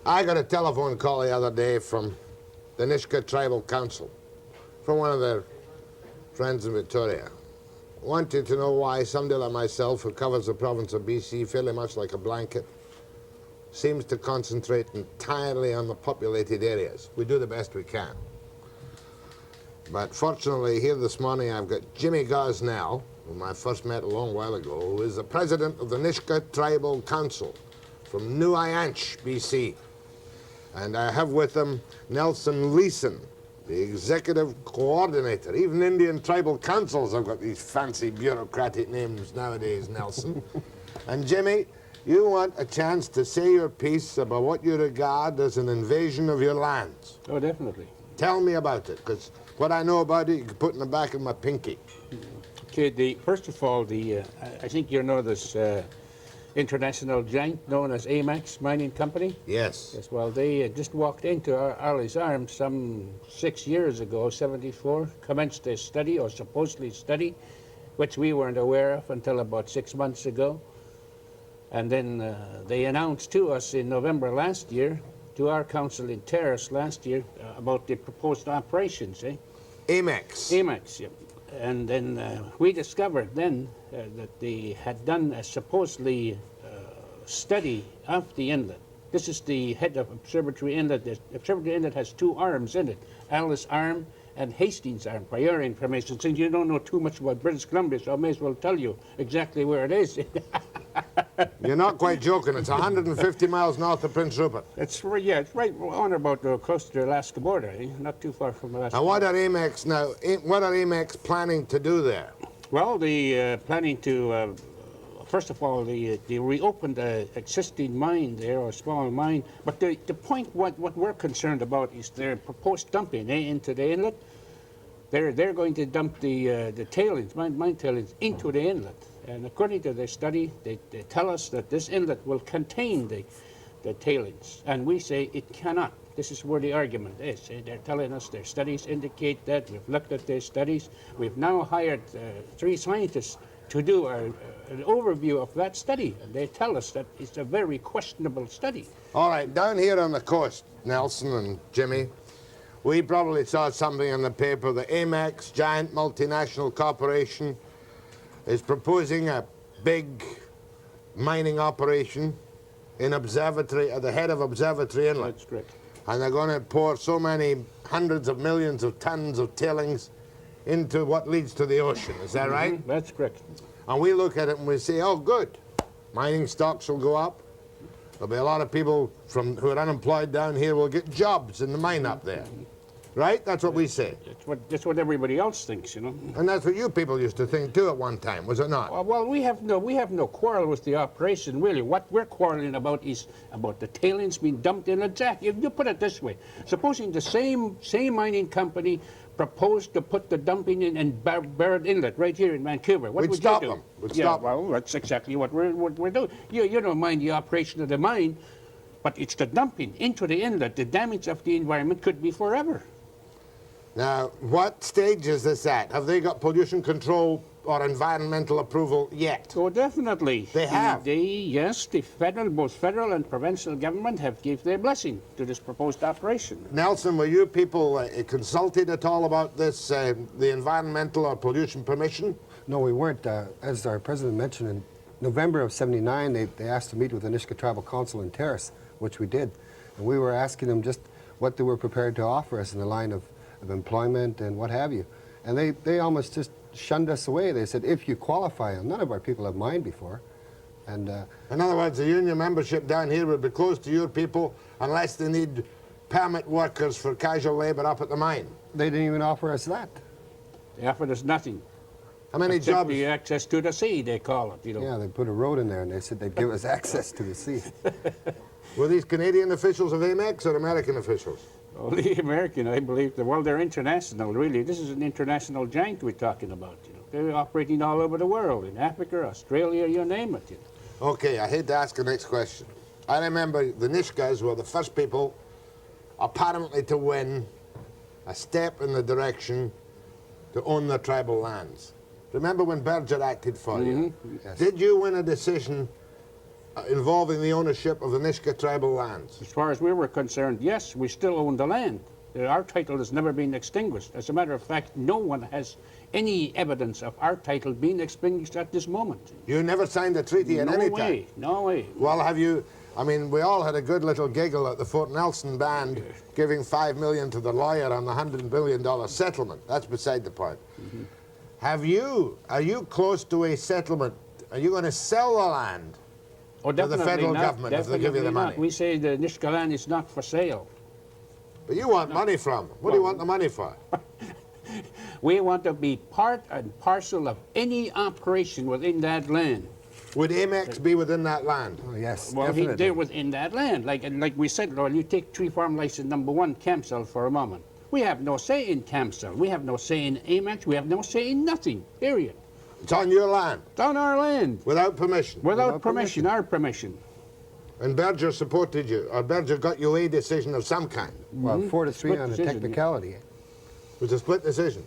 I got a telephone call the other day from the Nisga'a Tribal Council, from one of their friends in Victoria. Wanted to know why somebody like myself, who covers the province of BC fairly much like a blanket, seems to concentrate entirely on the populated areas. We do the best we can. But fortunately, here this morning, I've got Jimmy Gosnell, whom I first met a long while ago, who is the president of the Nisga'a Tribal Council from Nisga'a, BC. And I have with him Nelson Leeson, the executive coordinator. Even Indian tribal councils have got these fancy bureaucratic names nowadays, Nelson. And Jimmy, you want a chance to say your piece about what you regard as an invasion of your lands. Oh, definitely. Tell me about it, because what I know about it, you can put in the back of my pinky. Okay, first of all, I think you know this international giant known as AMEX Mining Company. Yes. Yes, well, they just walked into Arley's Arms some 6 years ago, 74, commenced a study, or supposedly study, which we weren't aware of until about 6 months ago. And then they announced to us in November last year, to our council in Terrace last year, about the proposed operations, AMEX. AMEX, yeah. And then we discovered then that they had done a supposedly study of the inlet. This is the head of Observatory Inlet. The Observatory Inlet has two arms in it, Alice Arm and Hastings Arm, for your information. Since you don't know too much about British Columbia, so I may as well tell you exactly where it is. You're not quite joking. It's 150 miles north of Prince Rupert. It's right on about close to the Alaska border, not too far from Alaska. And what are AMEX now? What are AMEX planning to do there? Well, they planning to, first of all, they reopened the existing mine there, or small mine. But the point, what we're concerned about is their proposed dumping into the inlet. They're going to dump the tailings, mine tailings, into the inlet. And according to their study, they tell us that this inlet will contain the tailings. And we say it cannot. This is where the argument is. They're telling us their studies indicate that. We've looked at their studies. We've now hired 3 scientists to do an overview of that study. And they tell us that it's a very questionable study. All right, down here on the coast, Nelson and Jimmy, we probably saw something in the paper. The AMEX, giant multinational corporation, is proposing a big mining operation in Observatory, at the head of Observatory Inlet. That's correct. And they're going to pour so many hundreds of millions of tons of tailings into what leads to the ocean. Is that right? That's correct. And we look at it and we say, oh, good. Mining stocks will go up. There'll be a lot of people who are unemployed down here will get jobs in the mine up there. Right? That's what we say. That's what everybody else thinks, you know. And that's what you people used to think too at one time, was it not? Well, we have no quarrel with the operation, really. What we're quarreling about is about the tailings being dumped in a jack. If you put it this way, supposing the same marine company proposed to put the dumping in and Barrett Inlet right here in Vancouver, what would stop you do? them. We'd stop them. Well, that's exactly what we're doing. You don't mind the operation of the mine, but it's the dumping into the inlet. The damage of the environment could be forever. Now, what stage is this at? Have they got pollution control or environmental approval yet? Oh, definitely. They have? Yes, both federal and provincial government have given their blessing to this proposed operation. Nelson, were you people consulted at all about this, the environmental or pollution permission? No, we weren't. As our president mentioned, in November of '79, they asked to meet with the Nisga'a Tribal Council in Terrace, which we did. And we were asking them just what they were prepared to offer us in the line of employment and what have you. And they almost just shunned us away. They said, if you qualify, and none of our people have mined before. And in other words, the union membership down here would be closed to your people unless they need permit workers for casual labor up at the mine. They didn't even offer us that. They offered us nothing. How many jobs? The access to the sea, they call it, you know. Yeah, they put a road in there and they said they'd give us access to the sea. Were these Canadian officials of Amex or American officials? Well, the American, I believe, well, they're international, really. This is an international giant we're talking about. You know, they're operating all over the world, in Africa, Australia, you name it. You know. Okay, I hate to ask the next question. I remember the Nisga's were the first people, apparently, to win a step in the direction to own their tribal lands. Remember when Berger acted for you? Yes. Did you win a decision involving the ownership of the Nisga'a tribal lands? As far as we were concerned, yes, we still own the land. Our title has never been extinguished. As a matter of fact, no one has any evidence of our title being extinguished at this moment. You never signed a treaty at any time? No way. Well, have you... I mean, we all had a good little giggle at the Fort Nelson band giving $5 million to the lawyer on the $100 billion settlement. That's beside the point. Are you close to a settlement? Are you going to sell the land Oh, to the federal government if they give you the money? Not. We say the Nisga'a land is not for sale. But you want money from them. What do you want the money for? We want to be part and parcel of any operation within that land. Would Amex be within that land? Oh, yes, Well, definitely. they're within that land. Like we said, Lord, you take Tree Farm License number 1, Camsell, for a moment. We have no say in Camsell. We have no say in Amex. We have no say in nothing, period. It's on your land, It's on our land. without permission. Without permission, our permission. And Berger supported you, or Berger got you a decision of some kind. Well, 4-3 on a decision, yeah. technicality. It was a split decision.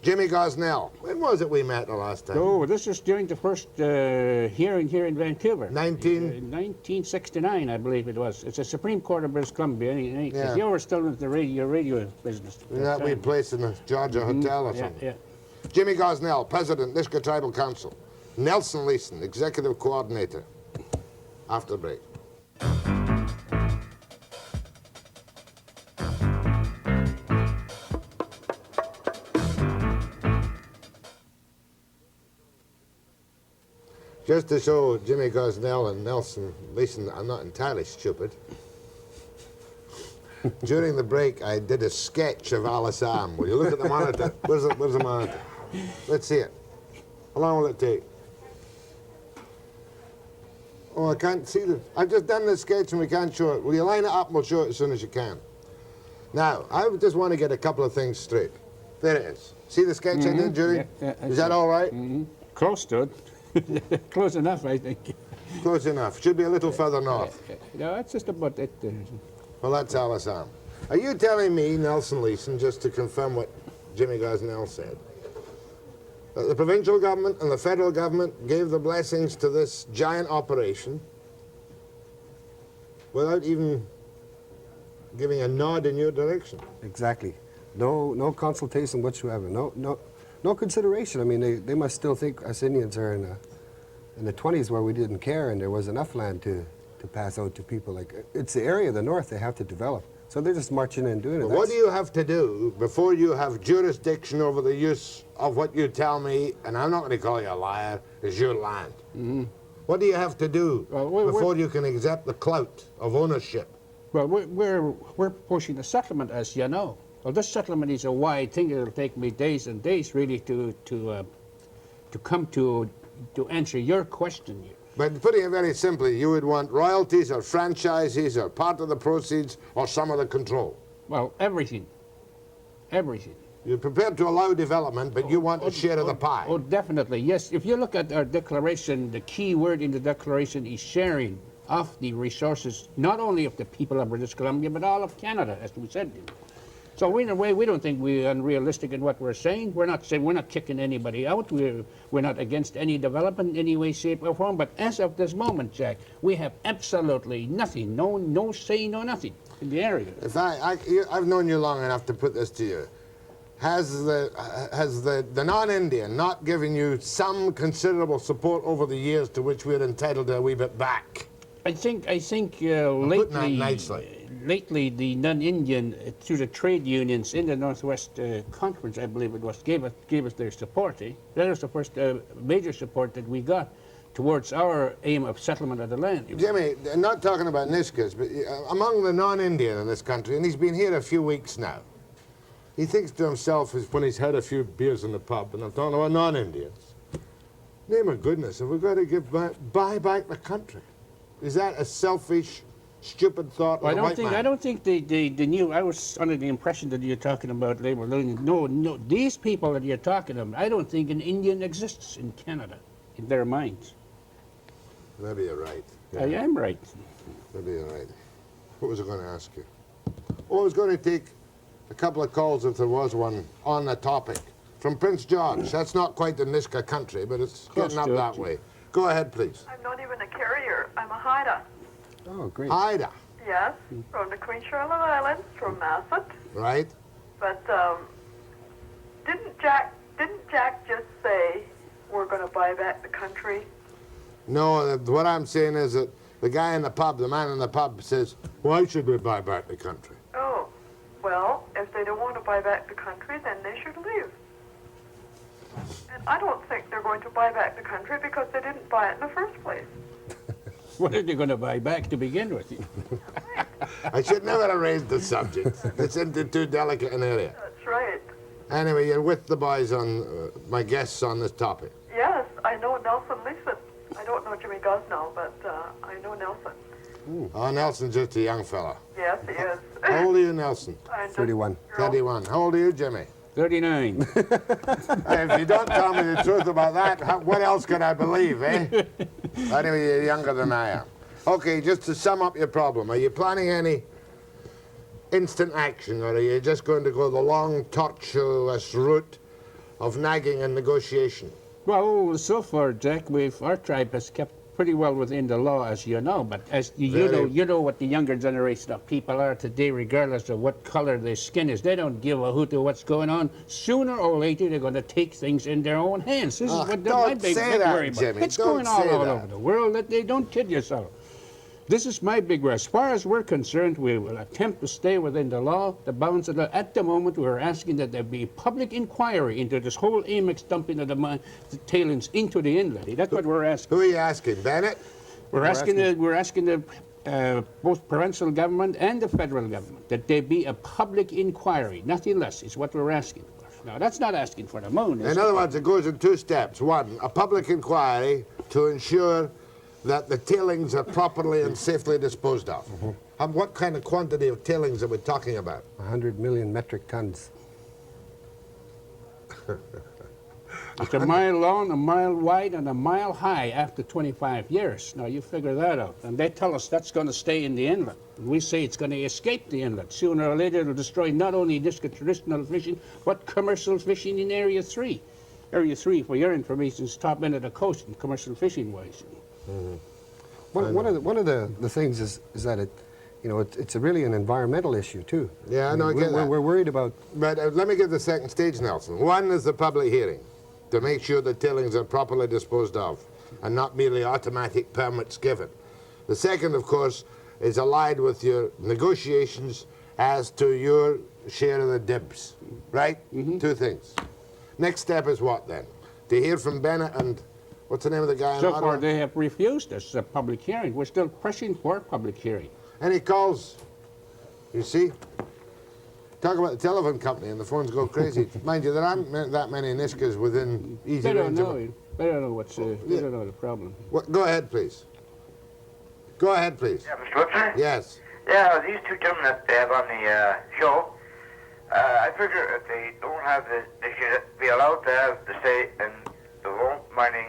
Jimmy Gosnell, when was it we met the last time? Oh, this is during the first hearing here in Vancouver. 1969, I believe it was. It's a Supreme Court of British Columbia. Yeah. You were still in the radio business. at In that time. weird place in the Georgia Hotel or Yeah, something. yeah. Jimmy Gosnell, President, Nisga'a Tribal Council. Nelson Leeson, Executive Coordinator. After the break. Just to show Jimmy Gosnell and Nelson Leeson I'm not entirely stupid, during the break I did a sketch of Alice Am. Will you look at the monitor? Where's the monitor? Let's see it. How long will it take? Oh, I can't see it. I've just done this sketch and we can't show it. Will you line it up and we'll show it as soon as you can? Now, I just want to get a couple of things straight. There it is. See the sketch I did during? Yeah, Is that all right? Close to it. Close enough, I think. Close enough. Should be a little further north. No, that's just about it. Well, that's Alice Am. Are you telling me, Nelson Leeson, just to confirm what Jimmy Gosnell said, that the provincial government and the federal government gave the blessings to this giant operation without even giving a nod in your direction? Exactly. No consultation whatsoever. No consideration. I mean, they must still think us Indians are in the 20s where we didn't care and there was enough land to pass out to people. Like, it's the area of the north they have to develop. So they're just marching in and doing it. But what do you have to do before you have jurisdiction over the use of what you tell me, and I'm not going to call you a liar, is your land? What do you have to do before you can accept the clout of ownership? Well, we're pushing a settlement, as you know. Well, this settlement is a wide thing. It'll take me days and days, really, to come to answer your question. But putting it very simply, you would want royalties or franchises or part of the proceeds or some of the control. Well, everything. Everything. You're prepared to allow development, but you want a share of the pie. Oh, definitely, yes. If you look at our declaration, the key word in the declaration is sharing of the resources, not only of the people of British Columbia, but all of Canada, as we said. So in a way, we don't think we're unrealistic in what we're saying. We're not saying we're not kicking anybody out. We're not against any development in any way, shape, or form. But as of this moment, Jack, we have absolutely nothing, no say, no nothing in the area. If I've known you long enough to put this to you. Has the non-Indian not given you some considerable support over the years to which we're entitled to a wee bit back? I think putting that nicely. Lately the non-Indian, through the trade unions in the Northwest Conference, I believe it was, gave us their support. That was the first major support that we got towards our aim of settlement of the land. Jimmy, not talking about Nisga's, but among the non-Indian in this country, and he's been here a few weeks now, he thinks to himself when he's had a few beers in the pub, and I'm talking about non-Indians, name of goodness, have we got to buy back the country? Is that a selfish, stupid thought of I a don't white think. man? I don't think the new. I was under the impression that you're talking about labor union. No, no. These people that you're talking about, I don't think an Indian exists in Canada, in their minds. Maybe you're right. I am right. Maybe you're right. What was I going to ask you? Oh, I was going to take a couple of calls if there was one on the topic. From Prince George. That's not quite the Nisga'a country, but it's Close getting up to it. that way. Go ahead, please. I'm not even a carrier. I'm a hider. Oh, great. Ida, Yes, from the Queen Charlotte Islands, from Masset. right? But didn't Jack just say we're going to buy back the country? No, what I'm saying is that the guy in the pub, the man in the pub says, why should we buy back the country? Oh, well, if they don't want to buy back the country, then they should leave. And I don't think they're going to buy back the country because they didn't buy it in the first place. What are they going to buy back to begin with? I should never have raised the subject. It's into too delicate an area. That's right. Anyway, you're with the boys on, my guests on this topic. Yes, I know Nelson Leeson. I don't know Jimmy Gosnell, but I know Nelson. Oh, Nelson's just a young fella. Yes, he is. How old are you, Nelson? I'm just 31. a girl. 31. How old are you, Jimmy? 39. If you don't tell me the truth about that, what else can I believe, eh? Anyway, you're younger than I am. Okay, just to sum up your problem, are you planning any instant action, or are you just going to go the long, tortuous route of nagging and negotiation? Well, so far, Jack, our tribe has kept pretty well within the law, as you know. But as Very. you know what the younger generation of people are today, regardless of what color their skin is. They don't give a hoot of what's going on. Sooner or later, they're going to take things in their own hands. This is what my don't big say that, worry about. Jimmy. It's Don't going all say that. over the world. That they don't kid yourself. This is my big worry. As far as we're concerned, we will attempt to stay within the law, the bounds of the law. At the moment, we're asking that there be public inquiry into this whole Amex dumping of the tailings into the inlet. That's what we're asking. Who are you asking, Bennett? We're asking the both provincial government and the federal government that there be a public inquiry. Nothing less is what we're asking for. Now, that's not asking for the moon. Is In other words, it goes in two steps. One, a public inquiry to ensure that the tailings are properly and safely disposed of. And what kind of quantity of tailings are we talking about? 100 million metric tons. It's a mile long, a mile wide, and a mile high after 25 years. Now, you figure that out. And they tell us that's going to stay in the inlet. And we say it's going to escape the inlet. Sooner or later, it'll destroy not only Nisga'a traditional fishing, but commercial fishing in Area 3. Area 3, for your information, is top end of the coast in commercial fishing-wise. One of the things is that it's really an environmental issue too. Yeah, I know, I get that. We're worried about. But let me give the second stage, Nelson. One is the public hearing, to make sure the tailings are properly disposed of and not merely automatic permits given. The second, of course, is allied with your negotiations as to your share of the dibs, right? Two things. Next step is what then? To hear from Bennett and, what's the name of the guy in So Ottawa? far, they have refused us a public hearing. We're still pushing for a public hearing. Any calls? You see? Talk about the telephone company and the phones go crazy. Mind you, there aren't that many Nisga's within easy They don't range know. of... They don't know what's. They don't know the problem. Go ahead, please. Go ahead, please. Yeah, Mr. Webster? Yes. Yeah, these two gentlemen that they have on the show, I figure if they don't have they should be allowed to have the say in the whole mining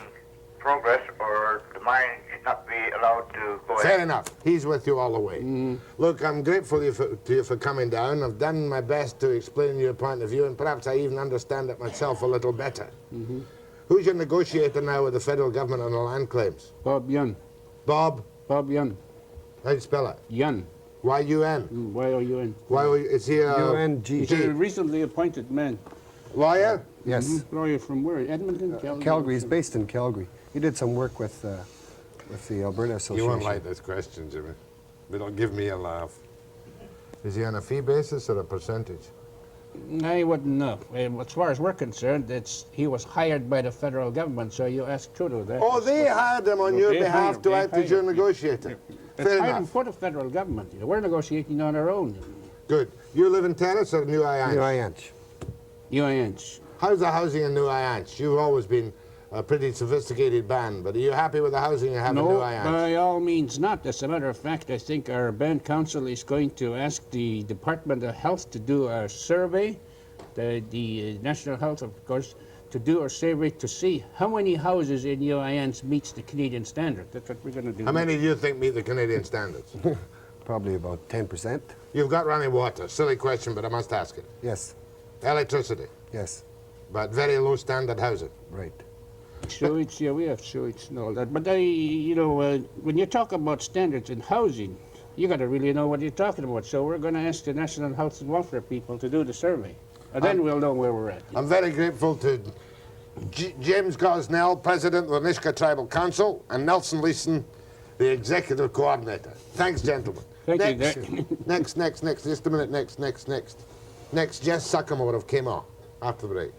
progress, or the mine should not be allowed to go Fair ahead. enough. He's with you all the way. Look, I'm grateful to you for coming down. I've done my best to explain your point of view, and perhaps I even understand it myself a little better. Who's your negotiator now with the federal government on the land claims? Bob Yun. Bob? Bob Yun. How do you spell it? Yun. Y-U-N. Y-O-U-N. Is he a UNG. He's a recently appointed man. lawyer? Yes. Lawyer from where? Edmonton? Calgary? Calgary. He's based in Calgary. He did some work with the Alberta Association. You won't like this question, Jimmy. It'll give me a laugh. Is he on a fee basis or a percentage? I wouldn't know. As far as we're concerned, he was hired by the federal government, so you ask Trudeau that. Oh, they hired him on No, your they behalf hired- to they act as your hired- negotiator. It's Fair hired enough. for the federal government. We're negotiating on our own. Good. You live in Terrace or New Ianch? New Ianch. UINs. How's the housing in New Ianch? You've always been a pretty sophisticated band, but are you happy with the housing you have in New No, Ions? by all means not. As a matter of fact, I think our band council is going to ask the Department of Health to do a survey, the National Health, of course, to do a survey to see how many houses in UINs meets the Canadian standard. That's what we're going to do. How many do you think meet the Canadian standards? Probably about 10%. You've got running water. Silly question, but I must ask it. Yes, Electricity, yes, but very low standard housing. right. Sewage, yeah, we have sewage and all that. But when you talk about standards in housing, you got to really know what you're talking about. So we're going to ask the National Health and Welfare people to do the survey, and then we'll know where we're at. I'm very grateful to James Gosnell, President of the Nisga'a Tribal Council, and Nelson Leeson, the Executive Coordinator. Thanks, gentlemen. Thank you, next, Dick. next, just a minute, next. Next, Jess Suckamore of Kmart after the break.